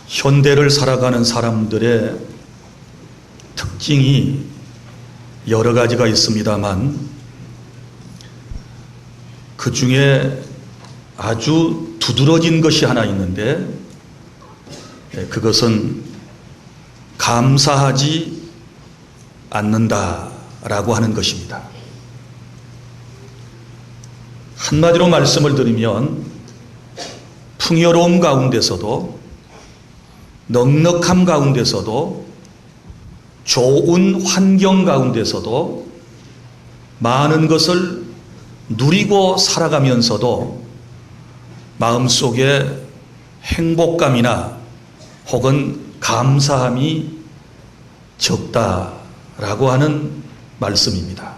현대를 살아가는 사람들의 특징이 여러 가지가 있습니다만 그 중에 아주 두드러진 것이 하나 있는데 그것은 감사하지 않는다라고 하는 것입니다. 한마디로 말씀을 드리면 풍요로움 가운데서도 넉넉함 가운데서도 좋은 환경 가운데서도 많은 것을 누리고 살아가면서도 마음속에 행복감이나 혹은 감사함이 적다라고 하는 말씀입니다.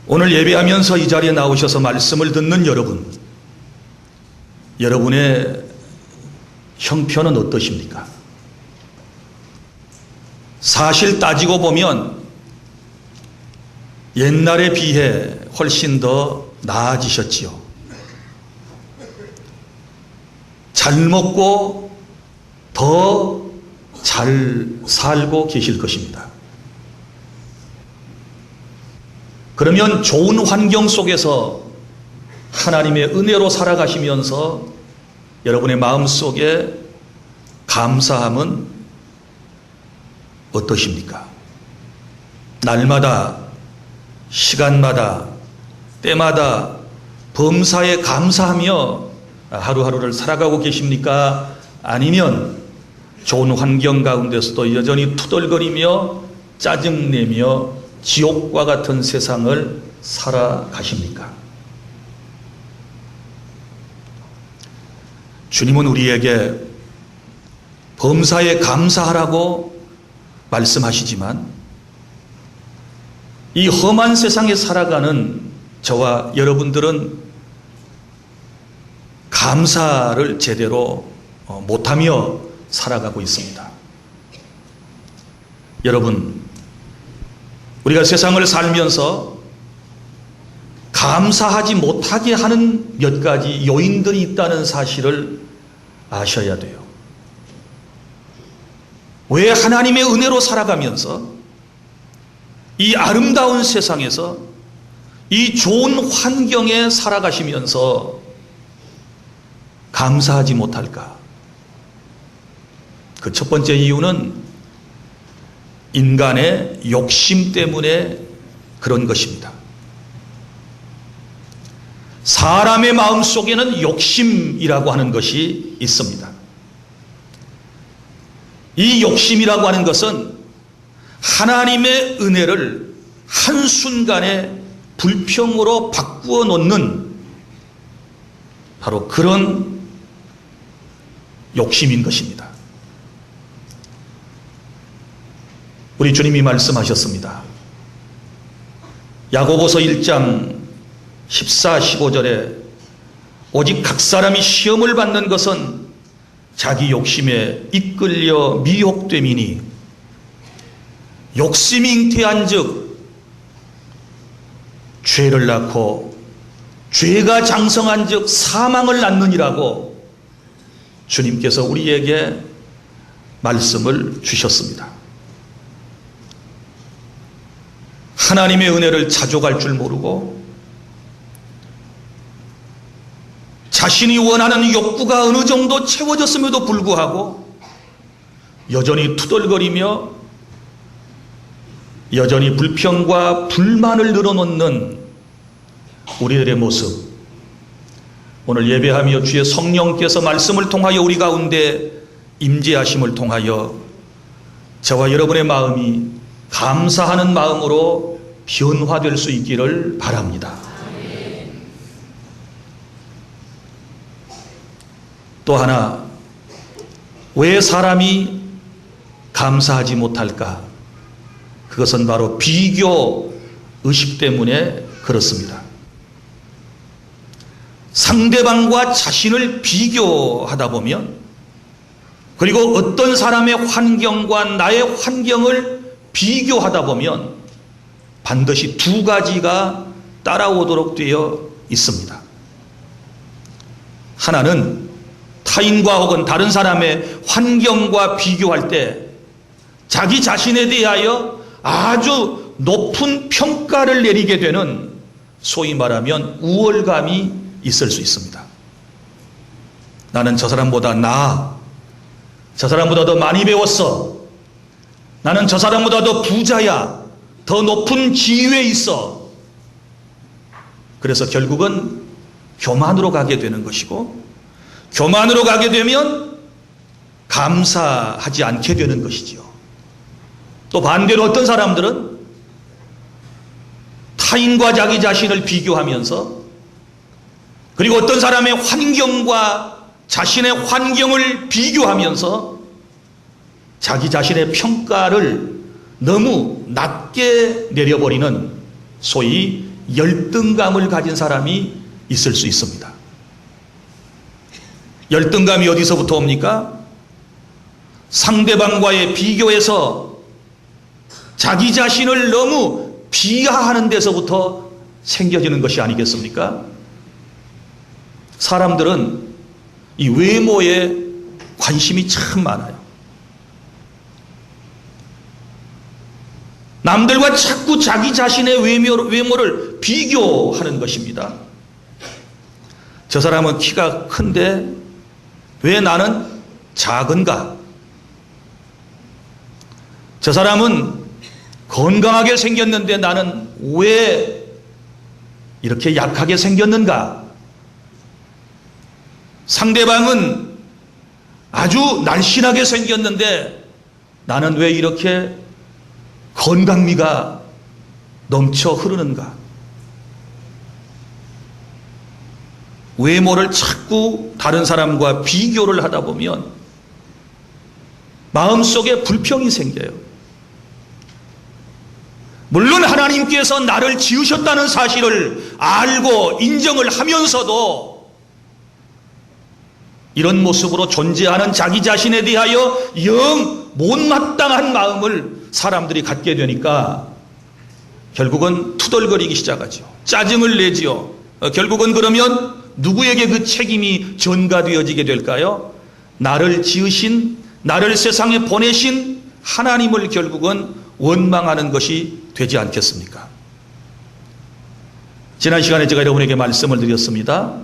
오늘 예배하면서 이 자리에 나오셔서 말씀을 듣는 여러분, 여러분의 형편은 어떠십니까? 사실 따지고 보면 옛날에 비해 훨씬 더 나아지셨지요. 잘 먹고 더 잘 살고 계실 것입니다. 그러면 좋은 환경 속에서 하나님의 은혜로 살아가시면서 여러분의 마음속에 감사함은 어떠십니까? 날마다, 시간마다, 때마다 범사에 감사하며 하루하루를 살아가고 계십니까? 아니면 좋은 환경 가운데서도 여전히 투덜거리며 짜증내며 지옥과 같은 세상을 살아가십니까? 주님은 우리에게 범사에 감사하라고 말씀하시지만 이 험한 세상에 살아가는 저와 여러분들은 감사를 제대로 못하며 살아가고 있습니다. 여러분, 우리가 세상을 살면서 감사하지 못하게 하는 몇 가지 요인들이 있다는 사실을 아셔야 돼요. 왜 하나님의 은혜로 살아가면서 이 아름다운 세상에서 이 좋은 환경에 살아가시면서 감사하지 못할까? 그 첫 번째 이유는 인간의 욕심 때문에 그런 것입니다. 사람의 마음 속에는 욕심이라고 하는 것이 있습니다. 이 욕심이라고 하는 것은 하나님의 은혜를 한순간에 불평으로 바꾸어 놓는 바로 그런 욕심인 것입니다. 우리 주님이 말씀하셨습니다. 야고보서 1장 14, 15절에 오직 각 사람이 시험을 받는 것은 자기 욕심에 이끌려 미혹됨이니 욕심이 잉태한 즉 죄를 낳고 죄가 장성한 즉 사망을 낳느니라고 주님께서 우리에게 말씀을 주셨습니다. 하나님의 은혜를 자족할 줄 모르고 자신이 원하는 욕구가 어느 정도 채워졌음에도 불구하고 여전히 투덜거리며 여전히 불평과 불만을 늘어놓는 우리들의 모습, 오늘 예배하며 주의 성령께서 말씀을 통하여 우리 가운데 임재하심을 통하여 저와 여러분의 마음이 감사하는 마음으로 변화될 수 있기를 바랍니다. 또 하나, 왜 사람이 감사하지 못할까? 그것은 바로 비교 의식 때문에 그렇습니다. 상대방과 자신을 비교하다 보면, 그리고 어떤 사람의 환경과 나의 환경을 비교하다 보면 반드시 두 가지가 따라오도록 되어 있습니다. 하나는 타인과 혹은 다른 사람의 환경과 비교할 때 자기 자신에 대하여 아주 높은 평가를 내리게 되는, 소위 말하면 우월감이 있을 수 있습니다. 나는 저 사람보다 나아. 저 사람보다 더 많이 배웠어. 나는 저 사람보다 더 부자야. 더 높은 지위에 있어. 그래서 결국은 교만으로 가게 되는 것이고, 교만으로 가게 되면 감사하지 않게 되는 것이지요. 또 반대로 어떤 사람들은 타인과 자기 자신을 비교하면서, 그리고 어떤 사람의 환경과 자신의 환경을 비교하면서 자기 자신의 평가를 너무 낮게 내려버리는, 소위 열등감을 가진 사람이 있을 수 있습니다. 열등감이 어디서부터 옵니까? 상대방과의 비교에서 자기 자신을 너무 비하하는 데서부터 생겨지는 것이 아니겠습니까? 사람들은 이 외모에 관심이 참 많아요. 남들과 자꾸 자기 자신의 외모를 비교하는 것입니다. 저 사람은 키가 큰데 왜 나는 작은가? 저 사람은 건강하게 생겼는데 나는 왜 이렇게 약하게 생겼는가? 상대방은 아주 날씬하게 생겼는데 나는 왜 이렇게 건강미가 넘쳐 흐르는가? 외모를 자꾸 다른 사람과 비교를 하다 보면 마음속에 불평이 생겨요. 물론 하나님께서 나를 지으셨다는 사실을 알고 인정을 하면서도 이런 모습으로 존재하는 자기 자신에 대하여 영 못마땅한 마음을 사람들이 갖게 되니까 결국은 투덜거리기 시작하죠. 짜증을 내지요. 결국은 그러면 누구에게 그 책임이 전가되어지게 될까요? 나를 지으신, 나를 세상에 보내신 하나님을 결국은 원망하는 것이 되지 않겠습니까? 지난 시간에 제가 여러분에게 말씀을 드렸습니다.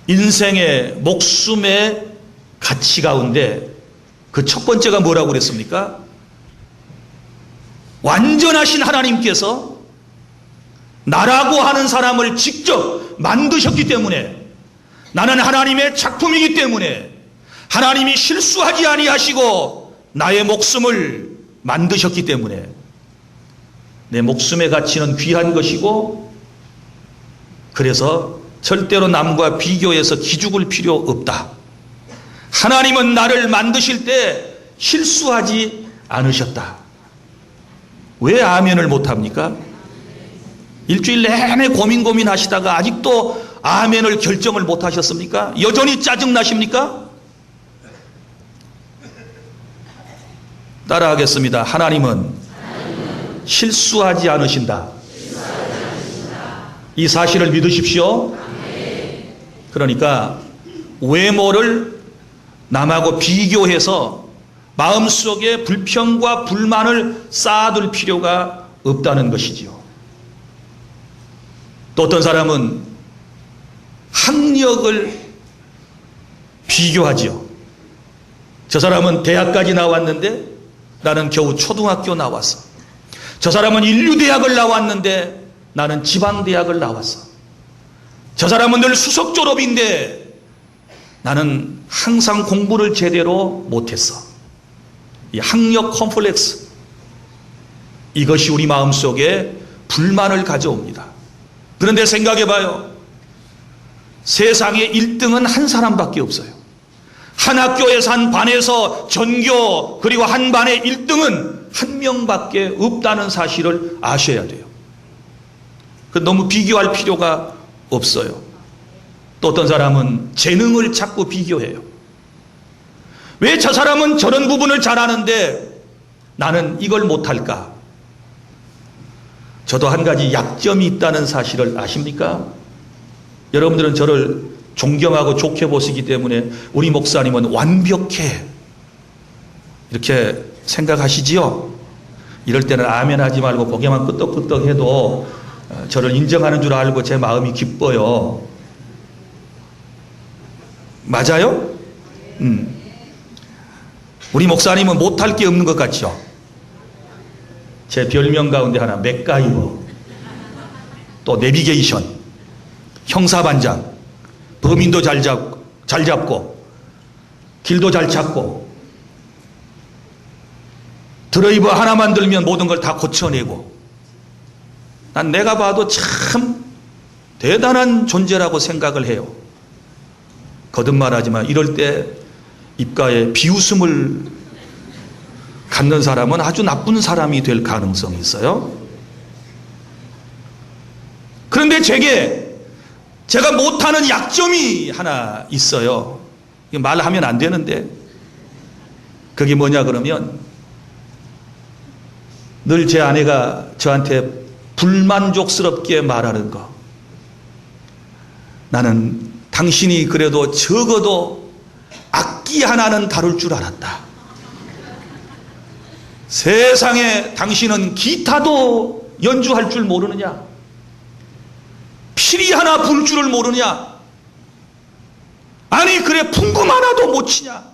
인생의 목숨의 가치 가운데 그 첫 번째가 뭐라고 그랬습니까? 완전하신 하나님께서 나라고 하는 사람을 직접 만드셨기 때문에, 나는 하나님의 작품이기 때문에 하나님이 실수하지 아니하시고 나의 목숨을 만드셨기 때문에 내 목숨의 가치는 귀한 것이고, 그래서 절대로 남과 비교해서 기죽을 필요 없다. 하나님은 나를 만드실 때 실수하지 않으셨다. 왜 아멘을 못합니까? 일주일 내내 고민하시다가 아직도 아멘을 결정을 못하셨습니까? 여전히 짜증나십니까? 따라하겠습니다. 하나님은 실수하지 않으신다. 이 사실을 믿으십시오. 그러니까 외모를 남하고 비교해서 마음속에 불평과 불만을 쌓아둘 필요가 없다는 것이지요. 또 어떤 사람은 학력을 비교하지요. 저 사람은 대학까지 나왔는데 나는 겨우 초등학교 나왔어. 저 사람은 인류대학을 나왔는데 나는 지방대학을 나왔어. 저 사람은 늘 수석 졸업인데 나는 항상 공부를 제대로 못했어. 이 학력 컴플렉스, 이것이 우리 마음속에 불만을 가져옵니다. 그런데 생각해봐요. 세상에 1등은 한 사람밖에 없어요. 한 학교에서, 한 반에서 전교, 그리고 한 반의 1등은 한 명밖에 없다는 사실을 아셔야 돼요. 너무 비교할 필요가 없어요. 또 어떤 사람은 재능을 자꾸 비교해요. 왜 저 사람은 저런 부분을 잘하는데 나는 이걸 못할까? 저도 한 가지 약점이 있다는 사실을 아십니까? 여러분들은 저를 존경하고 좋게 보시기 때문에 우리 목사님은 완벽해 이렇게 생각하시지요? 이럴 때는 아멘 하지 말고 고개만 끄덕끄덕 해도 저를 인정하는 줄 알고 제 마음이 기뻐요. 맞아요? 우리 목사님은 못할 게 없는 것 같죠? 제 별명 가운데 하나 맥가이버, 또 내비게이션, 형사반장, 범인도 잘 잡고 길도 잘 찾고 드라이버 하나만 들면 모든 걸 다 고쳐내고, 난 내가 봐도 참 대단한 존재라고 생각을 해요. 거듭말하지만 이럴 때 입가에 비웃음을 갖는 사람은 아주 나쁜 사람이 될 가능성이 있어요. 그런데 제가 못하는 약점이 하나 있어요. 말하면 안 되는데, 그게 뭐냐 그러면 늘 제 아내가 저한테 불만족스럽게 말하는 거. 나는 당신이 그래도 적어도 악기 하나는 다룰 줄 알았다. 세상에 당신은 기타도 연주할 줄 모르느냐? 피리 하나 불 줄을 모르냐? 아니 그래 풍금 하나도 못 치냐?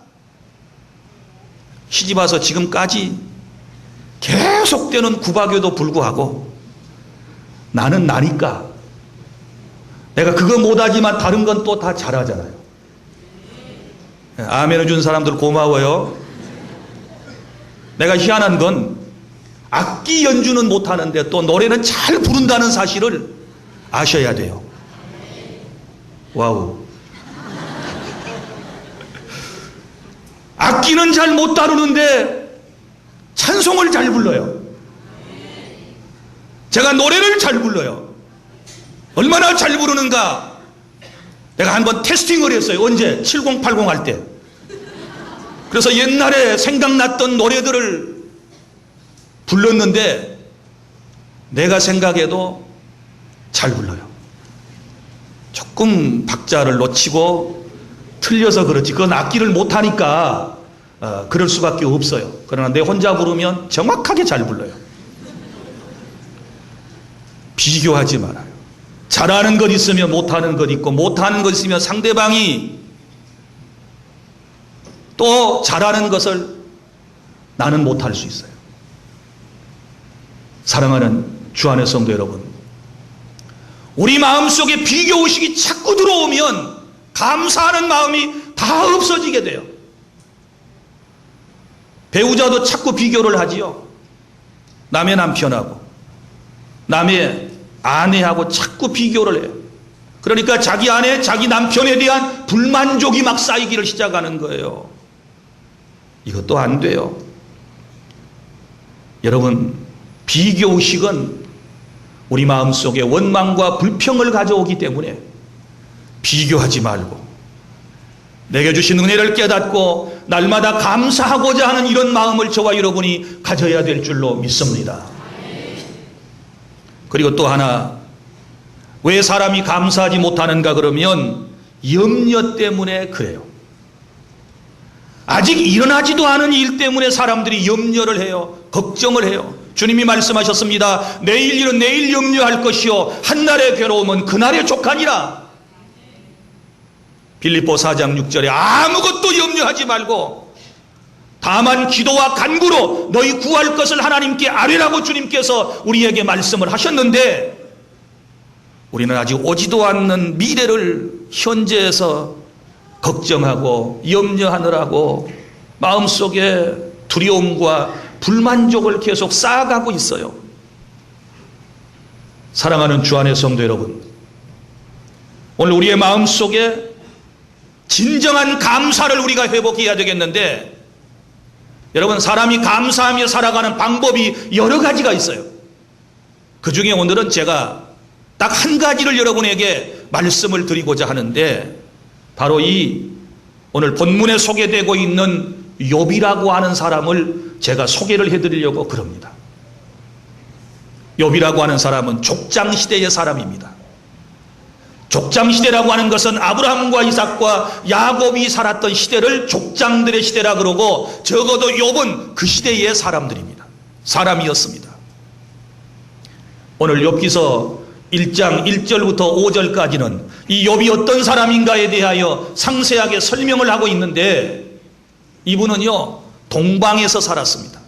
시집 와서 지금까지 계속되는 구박에도 불구하고 나는 나니까 내가 그거 못하지만 다른 건 또 다 잘하잖아요. 아멘을 준 사람들 고마워요. 내가 희한한 건 악기 연주는 못하는데 또 노래는 잘 부른다는 사실을 아셔야 돼요. 와우. 악기는 잘 못 다루는데 찬송을 잘 불러요. 제가 노래를 잘 불러요. 얼마나 잘 부르는가. 내가 한번 테스팅을 했어요. 언제? 7080 할 때. 그래서 옛날에 생각났던 노래들을 불렀는데 내가 생각해도 잘 불러요. 조금 박자를 놓치고 틀려서 그렇지 그건 악기를 못하니까 그럴 수밖에 없어요. 그러나 내 혼자 부르면 정확하게 잘 불러요. 비교하지 말아요. 잘하는 것 있으면 못하는 것 있고 못하는 것 있으면 상대방이 또 잘하는 것을 나는 못할 수 있어요. 사랑하는 주 안의 성도 여러분, 우리 마음속에 비교의식이 자꾸 들어오면 감사하는 마음이 다 없어지게 돼요. 배우자도 자꾸 비교를 하지요. 남의 남편하고 남의 아내하고 자꾸 비교를 해요. 그러니까 자기 아내, 자기 남편에 대한 불만족이 막 쌓이기를 시작하는 거예요. 이것도 안 돼요. 여러분, 비교의식은 우리 마음속에 원망과 불평을 가져오기 때문에 비교하지 말고 내게 주신 은혜를 깨닫고 날마다 감사하고자 하는 이런 마음을 저와 여러분이 가져야 될 줄로 믿습니다. 그리고 또 하나, 왜 사람이 감사하지 못하는가 그러면 염려 때문에 그래요. 아직 일어나지도 않은 일 때문에 사람들이 염려를 해요. 걱정을 해요. 주님이 말씀하셨습니다. 내일 일은 내일 염려할 것이요 한날의 괴로움은 그날에 족하니라. 빌립보 4장 6절에 아무것도 염려하지 말고 다만 기도와 간구로 너희 구할 것을 하나님께 아뢰라고 주님께서 우리에게 말씀을 하셨는데, 우리는 아직 오지도 않는 미래를 현재에서 걱정하고 염려하느라고 마음속에 두려움과 불만족을 계속 쌓아가고 있어요. 사랑하는 주 안의 성도 여러분, 오늘 우리의 마음속에 진정한 감사를 우리가 회복해야 되겠는데, 여러분, 사람이 감사하며 살아가는 방법이 여러 가지가 있어요. 그 중에 오늘은 제가 딱 한 가지를 여러분에게 말씀을 드리고자 하는데, 바로 이 오늘 본문에 소개되고 있는 욥이라고 하는 사람을 제가 소개를 해드리려고 그럽니다. 욥이라고 하는 사람은 족장시대의 사람입니다. 족장 시대라고 하는 것은 아브라함과 이삭과 야곱이 살았던 시대를 족장들의 시대라 그러고, 적어도 욥은 그 시대의 사람이었습니다. 오늘 욥기서 1장 1절부터 5절까지는 이 욥이 어떤 사람인가에 대하여 상세하게 설명을 하고 있는데, 이분은요 동방에서 살았습니다.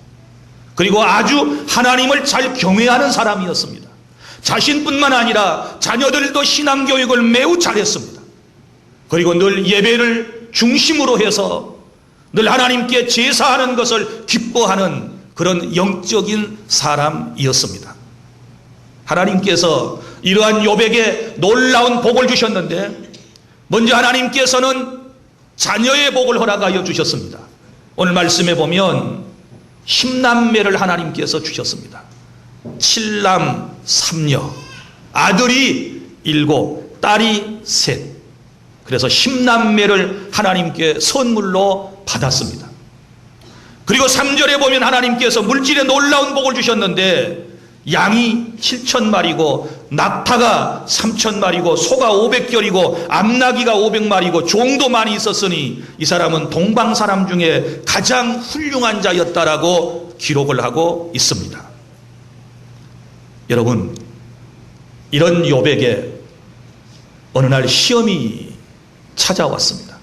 그리고 아주 하나님을 잘 경외하는 사람이었습니다. 자신뿐만 아니라 자녀들도 신앙교육을 매우 잘했습니다. 그리고 늘 예배를 중심으로 해서 늘 하나님께 제사하는 것을 기뻐하는 그런 영적인 사람이었습니다. 하나님께서 이러한 욥에게 놀라운 복을 주셨는데, 먼저 하나님께서는 자녀의 복을 허락하여 주셨습니다. 오늘 말씀에 보면 10남매를 하나님께서 주셨습니다. 7남 3녀, 아들이 7, 딸이 3. 그래서 10남매를 하나님께 선물로 받았습니다. 그리고 3절에 보면 하나님께서 물질에 놀라운 복을 주셨는데, 양이 7,000마리고 낙타가 3,000마리고 소가 500결이고 암나귀가 500마리고 종도 많이 있었으니 이 사람은 동방 사람 중에 가장 훌륭한 자였다라고 기록을 하고 있습니다. 여러분, 이런 욥에게 어느 날 시험이 찾아왔습니다.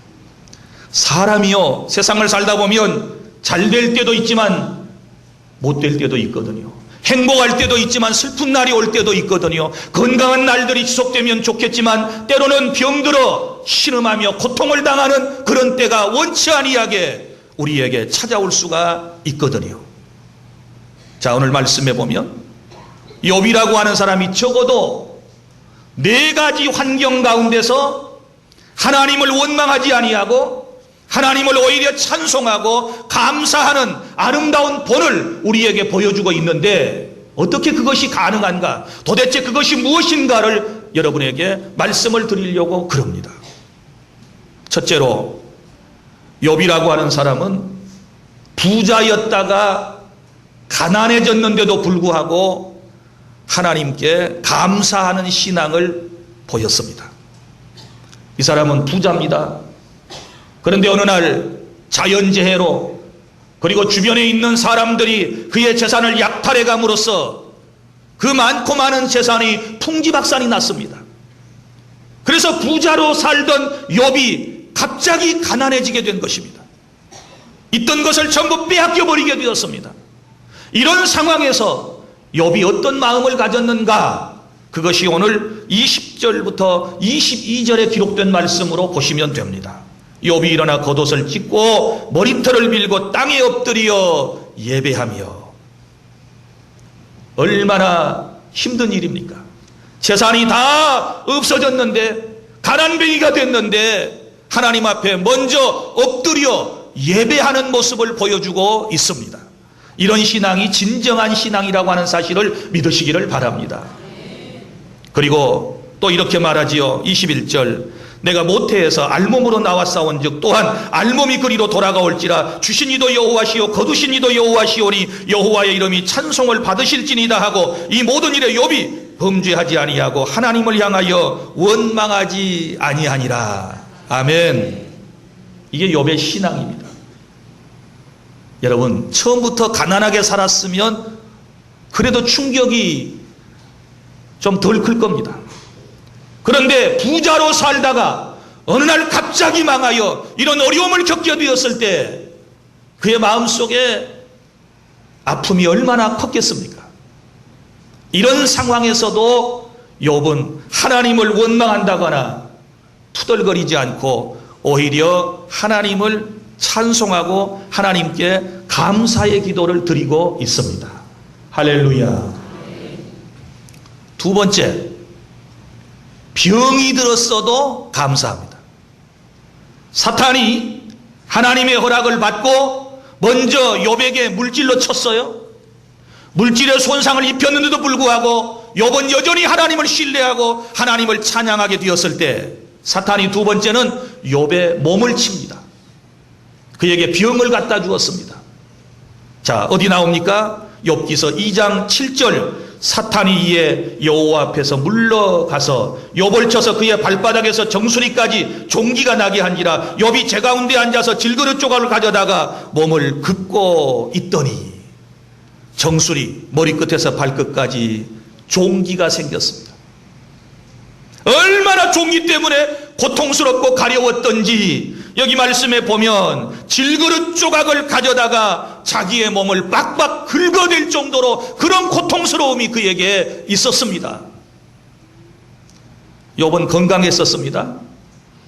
사람이요, 세상을 살다 보면 잘 될 때도 있지만 못 될 때도 있거든요. 행복할 때도 있지만 슬픈 날이 올 때도 있거든요. 건강한 날들이 지속되면 좋겠지만 때로는 병들어 신음하며 고통을 당하는 그런 때가 원치 아니하게 우리에게 찾아올 수가 있거든요. 자, 오늘 말씀해 보면 욥이라고 하는 사람이 적어도 4가지 환경 가운데서 하나님을 원망하지 아니하고 하나님을 오히려 찬송하고 감사하는 아름다운 본을 우리에게 보여주고 있는데, 어떻게 그것이 가능한가, 도대체 그것이 무엇인가를 여러분에게 말씀을 드리려고 그럽니다. 첫째로, 욥이라고 하는 사람은 부자였다가 가난해졌는데도 불구하고 하나님께 감사하는 신앙을 보였습니다. 이 사람은 부자입니다. 그런데 어느 날 자연재해로, 그리고 주변에 있는 사람들이 그의 재산을 약탈해 감으로써 그 많고 많은 재산이 풍지박산이 났습니다. 그래서 부자로 살던 욥이 갑자기 가난해지게 된 것입니다. 있던 것을 전부 빼앗겨 버리게 되었습니다. 이런 상황에서 욥이 어떤 마음을 가졌는가, 그것이 오늘 20절부터 22절에 기록된 말씀으로 보시면 됩니다. 욥이 일어나 겉옷을 찢고 머리털을 밀고 땅에 엎드려 예배하며. 얼마나 힘든 일입니까? 재산이 다 없어졌는데, 가난뱅이가 됐는데 하나님 앞에 먼저 엎드려 예배하는 모습을 보여주고 있습니다. 이런 신앙이 진정한 신앙이라고 하는 사실을 믿으시기를 바랍니다. 그리고 또 이렇게 말하지요. 21절, 내가 모태에서 알몸으로 나왔사온 즉 또한 알몸이 그리로 돌아가올지라 주신 이도 여호와시오 거두신 이도 여호와시오니 여호와의 이름이 찬송을 받으실지니다 하고, 이 모든 일에 욥이 범죄하지 아니하고 하나님을 향하여 원망하지 아니하니라. 아멘. 이게 욥의 신앙입니다. 여러분, 처음부터 가난하게 살았으면 그래도 충격이 좀 덜 클 겁니다. 그런데 부자로 살다가 어느 날 갑자기 망하여 이런 어려움을 겪게 되었을 때 그의 마음속에 아픔이 얼마나 컸겠습니까? 이런 상황에서도 욥은 하나님을 원망한다거나 투덜거리지 않고 오히려 하나님을 찬송하고 하나님께 감사의 기도를 드리고 있습니다. 할렐루야. 두 번째, 병이 들었어도 감사합니다. 사탄이 하나님의 허락을 받고 먼저 욥에게 물질로 쳤어요. 물질의 손상을 입혔는데도 불구하고 욥은 여전히 하나님을 신뢰하고 하나님을 찬양하게 되었을 때, 사탄이 두 번째는 욥의 몸을 칩니다. 그에게 병을 갖다 주었습니다. 자, 어디 나옵니까? 욥기서 2장 7절 사탄이 이에 여호와 앞에서 물러가서 욥을 쳐서 그의 발바닥에서 정수리까지 종기가 나게 한지라 욥이 제 가운데 앉아서 질그릇 조각을 가져다가 몸을 긋고 있더니 정수리 머리끝에서 발끝까지 종기가 생겼습니다. 얼마나 종기 때문에 고통스럽고 가려웠던지 여기 말씀에 보면 질그릇 조각을 가져다가 자기의 몸을 빡빡 긁어댈 정도로 그런 고통스러움이 그에게 있었습니다. 욥은 건강했었습니다.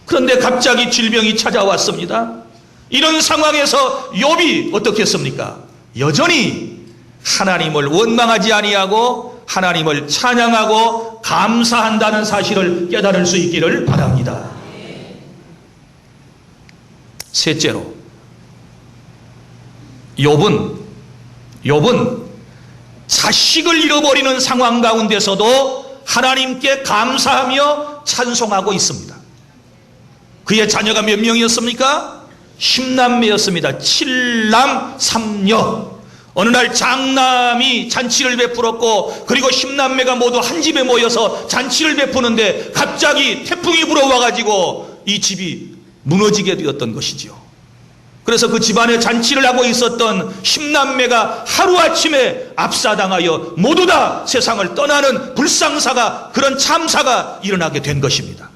그런데 갑자기 질병이 찾아왔습니다. 이런 상황에서 욥이 어떻게 했습니까? 여전히 하나님을 원망하지 아니하고 하나님을 찬양하고 감사한다는 사실을 깨달을 수 있기를 바랍니다. 셋째로, 욥은 자식을 잃어버리는 상황 가운데서도 하나님께 감사하며 찬송하고 있습니다. 그의 자녀가 몇 명이었습니까? 10남매였습니다. 7남 3녀. 어느 날 장남이 잔치를 베풀었고 그리고 10남매가 모두 한 집에 모여서 잔치를 베푸는데 갑자기 태풍이 불어와가지고 이 집이 무너지게 되었던 것이지요. 그래서 그 집안에 잔치를 하고 있었던 10남매가 하루아침에 압사당하여 모두 다 세상을 떠나는 불상사가, 그런 참사가 일어나게 된 것입니다.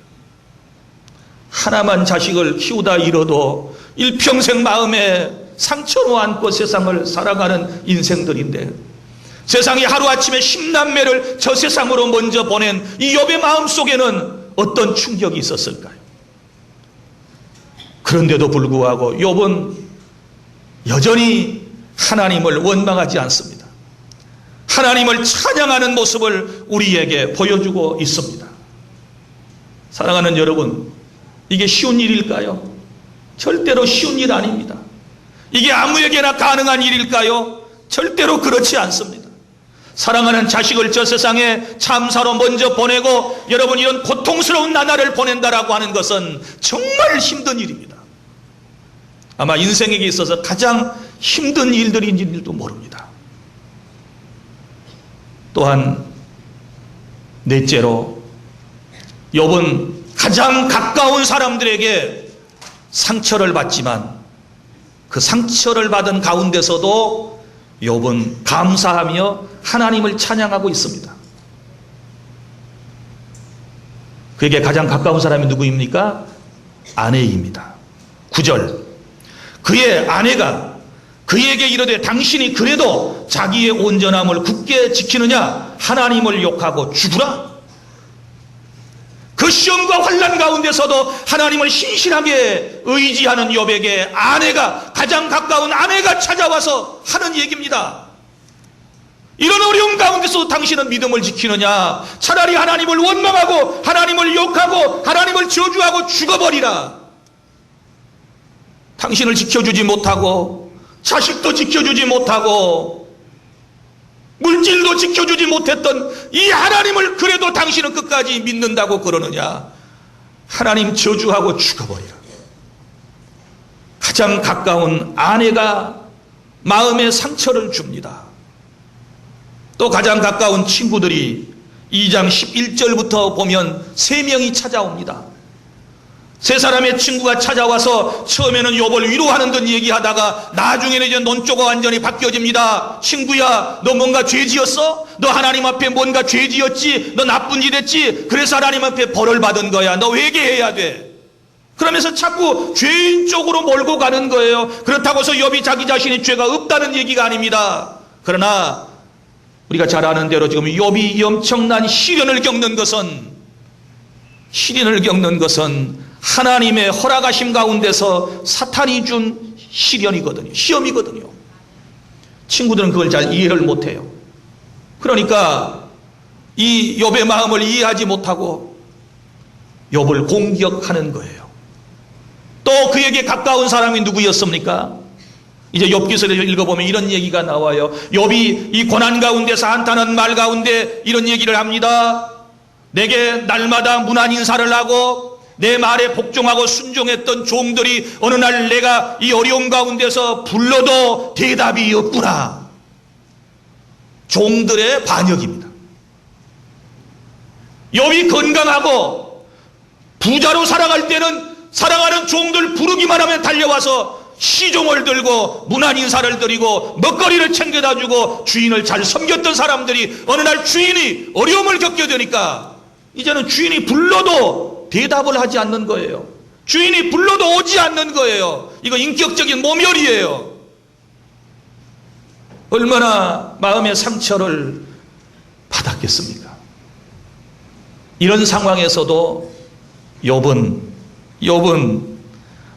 하나만 자식을 키우다 잃어도 일평생 마음에 상처로 안고 세상을 살아가는 인생들인데 세상이 하루아침에 10남매를 저 세상으로 먼저 보낸 이 욥의 마음속에는 어떤 충격이 있었을까요? 그런데도 불구하고 욥은 여전히 하나님을 원망하지 않습니다. 하나님을 찬양하는 모습을 우리에게 보여주고 있습니다. 사랑하는 여러분, 이게 쉬운 일일까요? 절대로 쉬운 일 아닙니다. 이게 아무에게나 가능한 일일까요? 절대로 그렇지 않습니다. 사랑하는 자식을 저 세상에 참사로 먼저 보내고 여러분 이런 고통스러운 나날을 보낸다라고 하는 것은 정말 힘든 일입니다. 아마 인생에 있어서 가장 힘든 일들인지도 모릅니다. 또한 넷째로 욥은 가장 가까운 사람들에게 상처를 받지만 그 상처를 받은 가운데서도 욥은 감사하며 하나님을 찬양하고 있습니다. 그에게 가장 가까운 사람이 누구입니까? 아내입니다. 9절, 그의 아내가 그에게 이르되 당신이 그래도 자기의 온전함을 굳게 지키느냐? 하나님을 욕하고 죽으라. 그 시험과 환난 가운데서도 하나님을 신실하게 의지하는 욥에게 아내가, 가장 가까운 아내가 찾아와서 하는 얘기입니다. 이런 어려움 가운데서도 당신은 믿음을 지키느냐? 차라리 하나님을 원망하고 하나님을 욕하고 하나님을 저주하고 죽어버리라. 당신을 지켜주지 못하고 자식도 지켜주지 못하고 물질도 지켜주지 못했던 이 하나님을 그래도 당신은 끝까지 믿는다고 그러느냐? 하나님 저주하고 죽어버리라. 가장 가까운 아내가 마음에 상처를 줍니다. 또 가장 가까운 친구들이 2장 11절부터 보면 3명이 찾아옵니다. 세 사람의 친구가 찾아와서 처음에는 욥을 위로하는 듯 얘기하다가 나중에는 이제 논조가 완전히 바뀌어집니다. 친구야, 너 뭔가 죄 지었어? 너 하나님 앞에 뭔가 죄 지었지? 너 나쁜 짓 했지? 그래서 하나님 앞에 벌을 받은 거야. 너 회개해야 돼. 그러면서 자꾸 죄인 쪽으로 몰고 가는 거예요. 그렇다고 해서 욥이 자기 자신이 죄가 없다는 얘기가 아닙니다. 그러나 우리가 잘 아는 대로 지금 욥이 엄청난 시련을 겪는 것은 하나님의 허락하심 가운데서 사탄이 준 시련이거든요. 시험이거든요. 친구들은 그걸 잘 이해를 못해요. 그러니까 이 욥의 마음을 이해하지 못하고 욥을 공격하는 거예요. 또 그에게 가까운 사람이 누구였습니까? 이제 욥기서를 읽어보면 이런 얘기가 나와요. 욥이 이 고난 가운데서 한탄한 말 가운데 이런 얘기를 합니다. 내게 날마다 문안 인사를 하고 내 말에 복종하고 순종했던 종들이 어느 날 내가 이 어려움 가운데서 불러도 대답이 없구나. 종들의 반역입니다. 욥이 건강하고 부자로 살아갈 때는 살아가는 종들 부르기만 하면 달려와서 시종을 들고 문안 인사를 드리고 먹거리를 챙겨다 주고 주인을 잘 섬겼던 사람들이 어느 날 주인이 어려움을 겪게 되니까 이제는 주인이 불러도 대답을 하지 않는 거예요. 주인이 불러도 오지 않는 거예요. 이거 인격적인 모멸이에요. 얼마나 마음의 상처를 받았겠습니까? 이런 상황에서도 욥은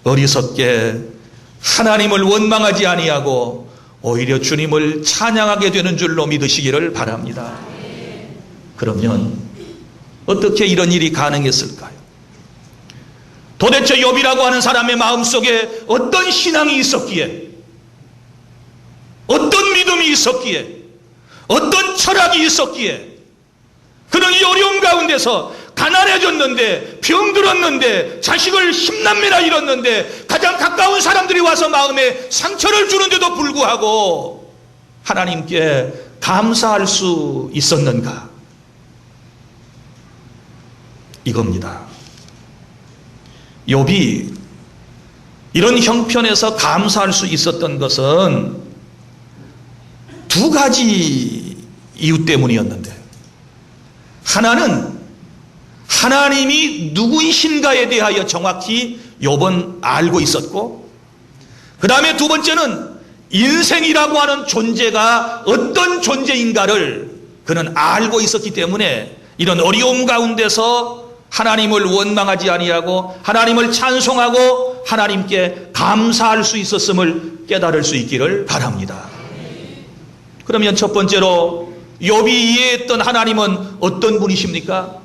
어리석게 하나님을 원망하지 아니하고 오히려 주님을 찬양하게 되는 줄로 믿으시기를 바랍니다. 그러면 어떻게 이런 일이 가능했을까요? 도대체 욥이라고 하는 사람의 마음속에 어떤 신앙이 있었기에, 어떤 믿음이 있었기에, 어떤 철학이 있었기에 그는 이 어려움 가운데서 가난해졌는데, 병들었는데, 자식을 10남매나 잃었는데, 가장 가까운 사람들이 와서 마음에 상처를 주는데도 불구하고 하나님께 감사할 수 있었는가? 이겁니다. 욥이 이런 형편에서 감사할 수 있었던 것은 두 가지 이유 때문이었는데, 하나는 하나님이 누구이신가에 대하여 정확히 욥은 알고 있었고, 그 다음에 두 번째는 인생이라고 하는 존재가 어떤 존재인가를 그는 알고 있었기 때문에 이런 어려움 가운데서 하나님을 원망하지 아니하고 하나님을 찬송하고 하나님께 감사할 수 있었음을 깨달을 수 있기를 바랍니다. 그러면 첫 번째로 욥이 이해했던 하나님은 어떤 분이십니까?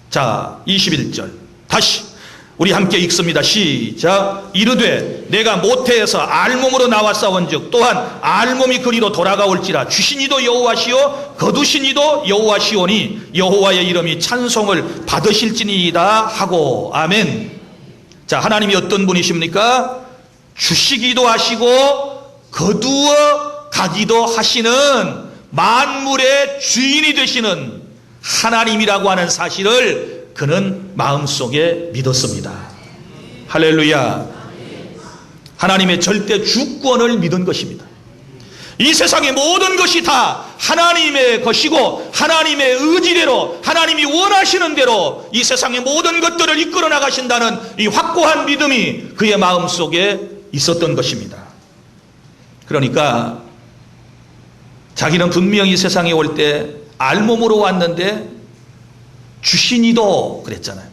자, 21절 다시 우리 함께 읽습니다. 시작. 이르되 내가 모태에서 알몸으로 나왔사온즉 또한 알몸이 그리로 돌아가올지라. 주시니도 여호와시오 거두시니도 여호와시오니 여호와의 이름이 찬송을 받으실지니이다 하고. 아멘. 자, 하나님이 어떤 분이십니까? 주시기도 하시고 거두어 가기도 하시는 만물의 주인이 되시는 하나님이라고 하는 사실을 그는 마음속에 믿었습니다. 할렐루야. 하나님의 절대 주권을 믿은 것입니다. 이 세상의 모든 것이 다 하나님의 것이고 하나님의 의지대로 하나님이 원하시는 대로 이 세상의 모든 것들을 이끌어 나가신다는 이 확고한 믿음이 그의 마음속에 있었던 것입니다. 그러니까 자기는 분명히 세상에 올 때 알몸으로 왔는데 주시니도 그랬잖아요.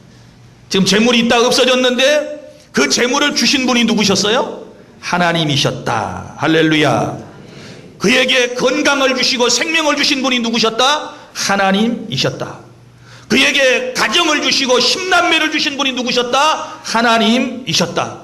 지금 재물이 있다 없어졌는데 그 재물을 주신 분이 누구셨어요? 하나님이셨다. 할렐루야. 그에게 건강을 주시고 생명을 주신 분이 누구셨다? 하나님이셨다. 그에게 가정을 주시고 10남매를 주신 분이 누구셨다? 하나님이셨다.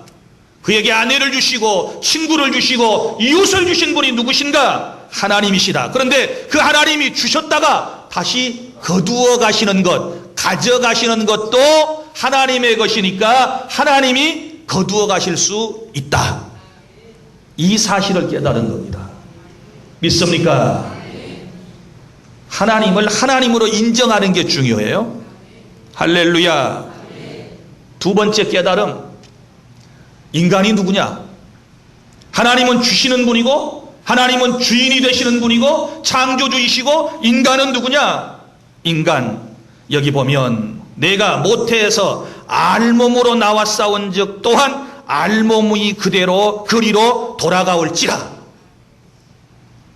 그에게 아내를 주시고 친구를 주시고 이웃을 주신 분이 누구신가? 하나님이시다. 그런데 그 하나님이 주셨다가 다시 거두어 가시는 것, 가져가시는 것도 하나님의 것이니까 하나님이 거두어 가실 수 있다. 이 사실을 깨달은 겁니다. 믿습니까? 하나님을 하나님으로 인정하는 게 중요해요. 할렐루야. 두 번째 깨달음, 인간이 누구냐? 하나님은 주시는 분이고 하나님은 주인이 되시는 분이고 창조주이시고 인간은 누구냐? 인간. 여기 보면 내가 모태에서 알몸으로 나왔사온 즉 또한 알몸이 그대로 그리로 돌아가올지라.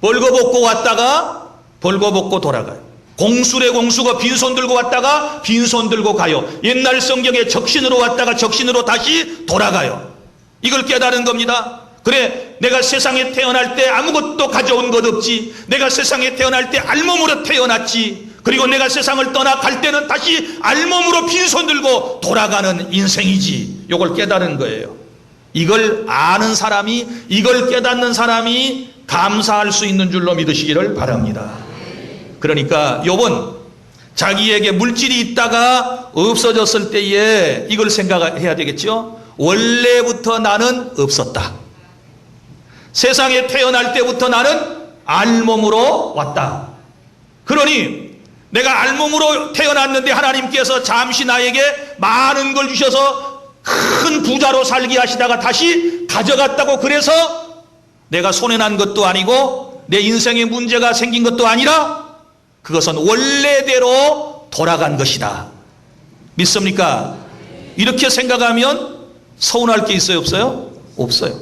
벌거벗고 왔다가 벌거벗고 돌아가요. 공수래 공수가 빈손 들고 왔다가 빈손 들고 가요. 옛날 성경에 적신으로 왔다가 적신으로 다시 돌아가요. 이걸 깨달은 겁니다. 그래, 내가 세상에 태어날 때 아무것도 가져온 것 없지. 내가 세상에 태어날 때 알몸으로 태어났지. 그리고 내가 세상을 떠나갈 때는 다시 알몸으로 빈손 들고 돌아가는 인생이지. 이걸 깨달은 거예요. 이걸 아는 사람이, 이걸 깨닫는 사람이 감사할 수 있는 줄로 믿으시기를 바랍니다. 그러니까 욥은 자기에게 물질이 있다가 없어졌을 때에 이걸 생각해야 되겠죠. 원래부터 나는 없었다. 세상에 태어날 때부터 나는 알몸으로 왔다. 그러니 내가 알몸으로 태어났는데 하나님께서 잠시 나에게 많은 걸 주셔서 큰 부자로 살게 하시다가 다시 가져갔다고 그래서 내가 손해난 것도 아니고 내 인생에 문제가 생긴 것도 아니라 그것은 원래대로 돌아간 것이다. 믿습니까? 이렇게 생각하면 서운할 게 있어요, 없어요? 없어요.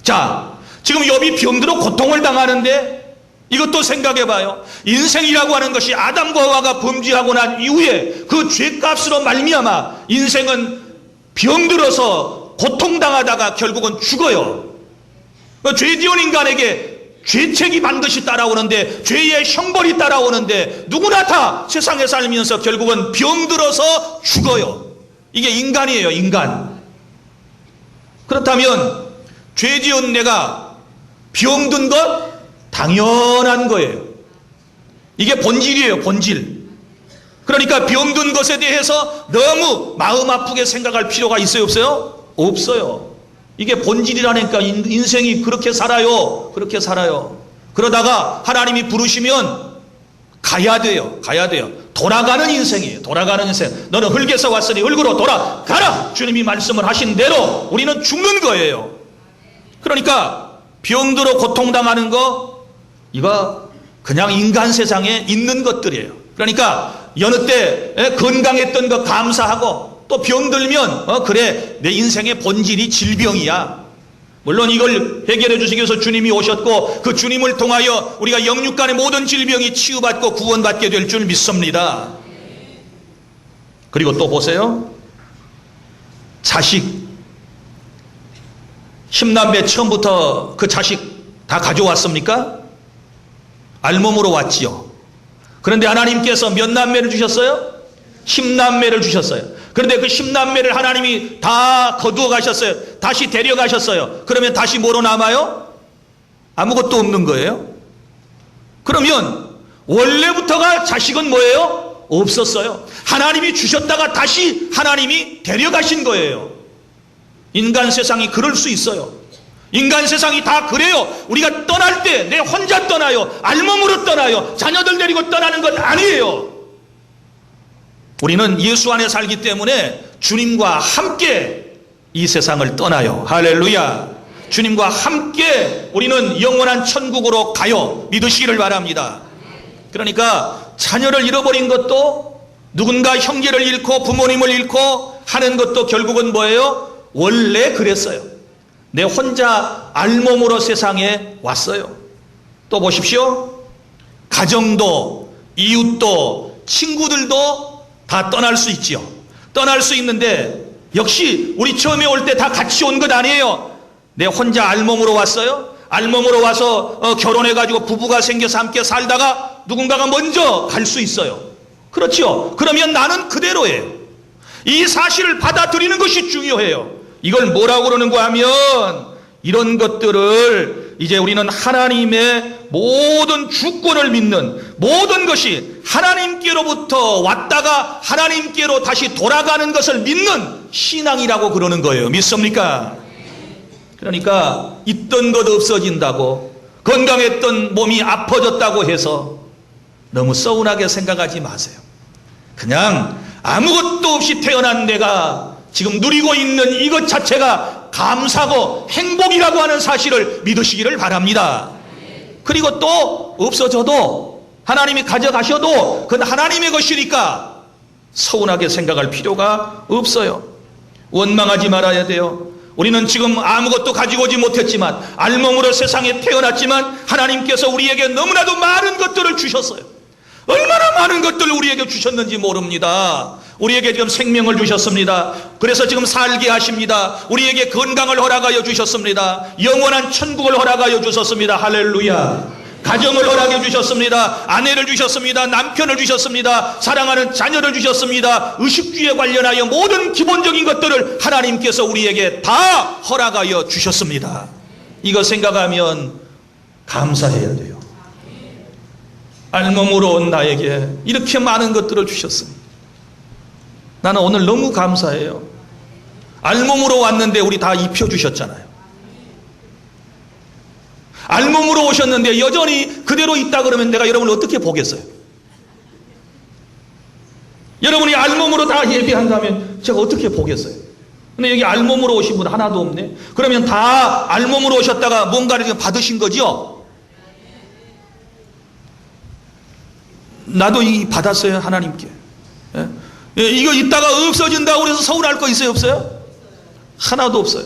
자, 지금 욥이 병들어 고통을 당하는데 이것도 생각해 봐요. 인생이라고 하는 것이 아담과 하와가 범죄하고 난 이후에 그 죄값으로 말미암아 인생은 병들어서 고통당하다가 결국은 죽어요. 죄 지은 인간에게 죄책이 반드시 따라오는데, 죄의 형벌이 따라오는데 누구나 다 세상에 살면서 결국은 병들어서 죽어요. 이게 인간이에요, 인간. 그렇다면 죄 지은 내가 병든 것 당연한 거예요. 이게 본질이에요, 본질. 그러니까 병든 것에 대해서 너무 마음 아프게 생각할 필요가 있어요, 없어요? 없어요. 이게 본질이라니까. 인생이 그렇게 살아요. 그렇게 살아요. 그러다가 하나님이 부르시면 가야 돼요. 가야 돼요. 돌아가는 인생이에요. 돌아가는 인생. 너는 흙에서 왔으니 흙으로 돌아가라. 주님이 말씀을 하신 대로 우리는 죽는 거예요. 그러니까 병들어 고통당하는 거, 이거 그냥 인간 세상에 있는 것들이에요. 그러니까 여느 때 건강했던 거 감사하고 또 병들면 그래, 내 인생의 본질이 질병이야. 물론 이걸 해결해 주시기 위해서 주님이 오셨고 그 주님을 통하여 우리가 영육간의 모든 질병이 치유받고 구원받게 될 줄 믿습니다. 그리고 또 보세요. 자식, 10남매 처음부터 그 자식 다 가져왔습니까? 알몸으로 왔지요. 그런데 하나님께서 몇 남매를 주셨어요? 10남매를 주셨어요. 그런데 그 10남매를 하나님이 다 거두어 가셨어요. 다시 데려가셨어요. 그러면 다시 뭐로 남아요? 아무것도 없는 거예요. 그러면 원래부터가 자식은 뭐예요? 없었어요. 하나님이 주셨다가 다시 하나님이 데려가신 거예요. 인간 세상이 그럴 수 있어요. 인간 세상이 다 그래요. 우리가 떠날 때 내 혼자 떠나요. 알몸으로 떠나요. 자녀들 데리고 떠나는 건 아니에요. 우리는 예수 안에 살기 때문에 주님과 함께 이 세상을 떠나요. 할렐루야. 주님과 함께 우리는 영원한 천국으로 가요. 믿으시기를 바랍니다. 그러니까 자녀를 잃어버린 것도, 누군가 형제를 잃고 부모님을 잃고 하는 것도 결국은 뭐예요? 원래 그랬어요. 내 혼자 알몸으로 세상에 왔어요. 또 보십시오. 가정도, 이웃도, 친구들도 다 떠날 수 있지요. 떠날 수 있는데 역시 우리 처음에 올 때 다 같이 온 것 아니에요. 내 혼자 알몸으로 왔어요. 알몸으로 와서 결혼해가지고 부부가 생겨서 함께 살다가 누군가가 먼저 갈 수 있어요. 그렇죠. 그러면 나는 그대로예요. 이 사실을 받아들이는 것이 중요해요. 이걸 뭐라고 그러는가 하면, 이런 것들을 이제 우리는 하나님의 모든 주권을 믿는, 모든 것이 하나님께로부터 왔다가 하나님께로 다시 돌아가는 것을 믿는 신앙이라고 그러는 거예요. 믿습니까? 그러니까 있던 것 없어진다고, 건강했던 몸이 아파졌다고 해서 너무 서운하게 생각하지 마세요. 그냥 아무것도 없이 태어난 내가 지금 누리고 있는 이것 자체가 감사고 행복이라고 하는 사실을 믿으시기를 바랍니다. 그리고 또 없어져도, 하나님이 가져가셔도 그건 하나님의 것이니까 서운하게 생각할 필요가 없어요. 원망하지 말아야 돼요. 우리는 지금 아무것도 가지고 오지 못했지만, 알몸으로 세상에 태어났지만 하나님께서 우리에게 너무나도 많은 것들을 주셨어요. 얼마나 많은 것들을 우리에게 주셨는지 모릅니다. 우리에게 지금 생명을 주셨습니다. 그래서 지금 살게 하십니다. 우리에게 건강을 허락하여 주셨습니다. 영원한 천국을 허락하여 주셨습니다. 할렐루야. 가정을 허락해 주셨습니다. 아내를 주셨습니다. 남편을 주셨습니다. 사랑하는 자녀를 주셨습니다. 의식주에 관련하여 모든 기본적인 것들을 하나님께서 우리에게 다 허락하여 주셨습니다. 이거 생각하면 감사해야 돼요. 알몸으로 온 나에게 이렇게 많은 것들을 주셨습니다. 나는 오늘 너무 감사해요. 알몸으로 왔는데 우리 다 입혀주셨잖아요. 알몸으로 오셨는데 여전히 그대로 있다 그러면 내가 여러분을 어떻게 보겠어요? 여러분이 알몸으로 다 예배한다면 제가 어떻게 보겠어요? 근데 여기 알몸으로 오신 분 하나도 없네. 그러면 다 알몸으로 오셨다가 뭔가를 받으신 거죠? 나도 이 받았어요, 하나님께. 이거 있다가 없어진다고 그래서 서운할 거 있어요, 없어요? 하나도 없어요.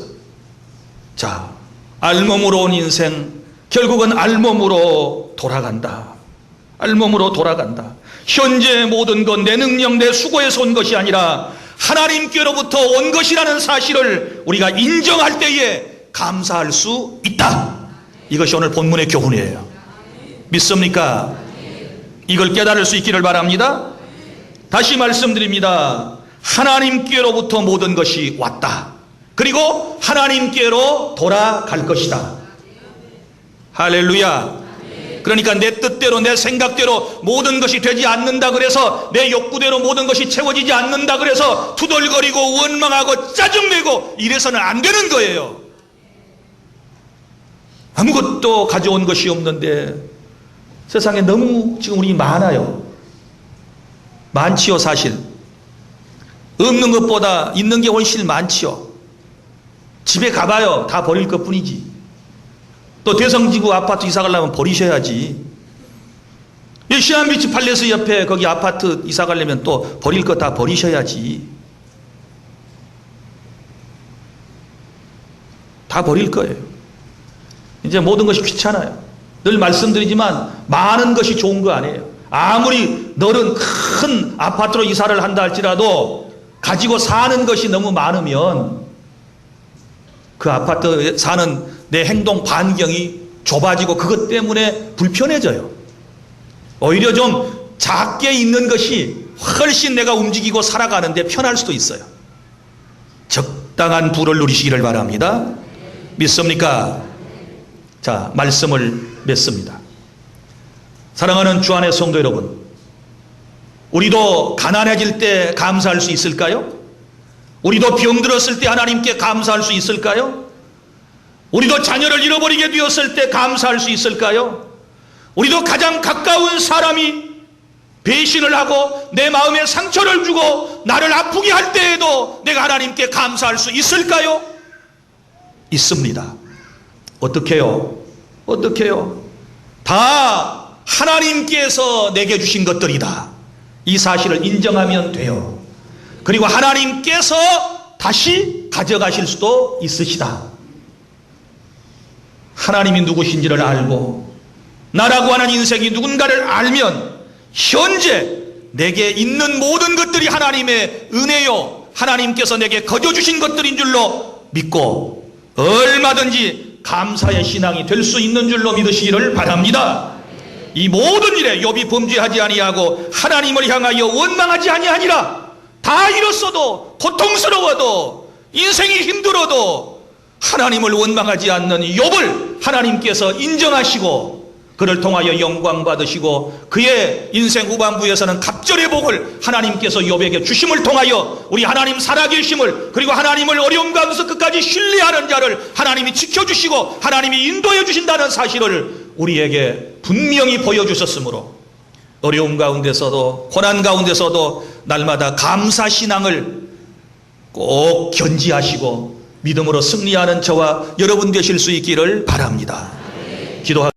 자, 알몸으로 온 인생, 결국은 알몸으로 돌아간다. 알몸으로 돌아간다. 현재 모든 것 내 능력, 내 수고에서 온 것이 아니라 하나님께로부터 온 것이라는 사실을 우리가 인정할 때에 감사할 수 있다. 이것이 오늘 본문의 교훈이에요. 믿습니까? 이걸 깨달을 수 있기를 바랍니다. 다시 말씀드립니다. 하나님께로부터 모든 것이 왔다. 그리고 하나님께로 돌아갈 것이다. 할렐루야. 그러니까 내 뜻대로, 내 생각대로 모든 것이 되지 않는다 그래서, 내 욕구대로 모든 것이 채워지지 않는다 그래서 투덜거리고 원망하고 짜증내고 이래서는 안 되는 거예요. 아무것도 가져온 것이 없는데 세상에 너무 지금 우리 많아요. 많지요. 사실 없는 것보다 있는 게 훨씬 많지요. 집에 가봐요. 다 버릴 것뿐이지. 또 대성지구 아파트 이사 가려면 버리셔야지. 시안비치 팔레스 옆에 거기 아파트 이사 가려면 또 버릴 거 다 버리셔야지. 다 버릴 거예요. 이제 모든 것이 귀찮아요. 늘 말씀드리지만 많은 것이 좋은 거 아니에요. 아무리 너는 큰 아파트로 이사를 한다 할지라도 가지고 사는 것이 너무 많으면 그 아파트에 사는 내 행동 반경이 좁아지고 그것 때문에 불편해져요. 오히려 좀 작게 있는 것이 훨씬 내가 움직이고 살아가는데 편할 수도 있어요. 적당한 부를 누리시기를 바랍니다. 믿습니까? 자, 말씀을 맺습니다. 사랑하는 주 안의 성도 여러분, 우리도 가난해질 때 감사할 수 있을까요? 우리도 병들었을 때 하나님께 감사할 수 있을까요? 우리도 자녀를 잃어버리게 되었을 때 감사할 수 있을까요? 우리도 가장 가까운 사람이 배신을 하고 내 마음에 상처를 주고 나를 아프게 할 때에도 내가 하나님께 감사할 수 있을까요? 있습니다. 어떻게요? 어떻게요? 다 하나님께서 내게 주신 것들이다. 이 사실을 인정하면 돼요. 그리고 하나님께서 다시 가져가실 수도 있으시다. 하나님이 누구신지를 알고 나라고 하는 인생이 누군가를 알면 현재 내게 있는 모든 것들이 하나님의 은혜요, 하나님께서 내게 거저주신 것들인 줄로 믿고 얼마든지 감사의 신앙이 될 수 있는 줄로 믿으시기를 바랍니다. 이 모든 일에 욥이 범죄하지 아니하고 하나님을 향하여 원망하지 아니하니라. 다 잃었어도, 고통스러워도, 인생이 힘들어도 하나님을 원망하지 않는 욥을 하나님께서 인정하시고 그를 통하여 영광 받으시고 그의 인생 후반부에서는 갑절의 복을 하나님께서 욥에게 주심을 통하여 우리 하나님 살아계심을, 그리고 하나님을 어려움 가운데서 끝까지 신뢰하는 자를 하나님이 지켜주시고 하나님이 인도해 주신다는 사실을 우리에게 분명히 보여주셨으므로 어려움 가운데서도 고난 가운데서도 날마다 감사신앙을 꼭 견지하시고 믿음으로 승리하는 저와 여러분 되실 수 있기를 바랍니다. 기도하겠습니다.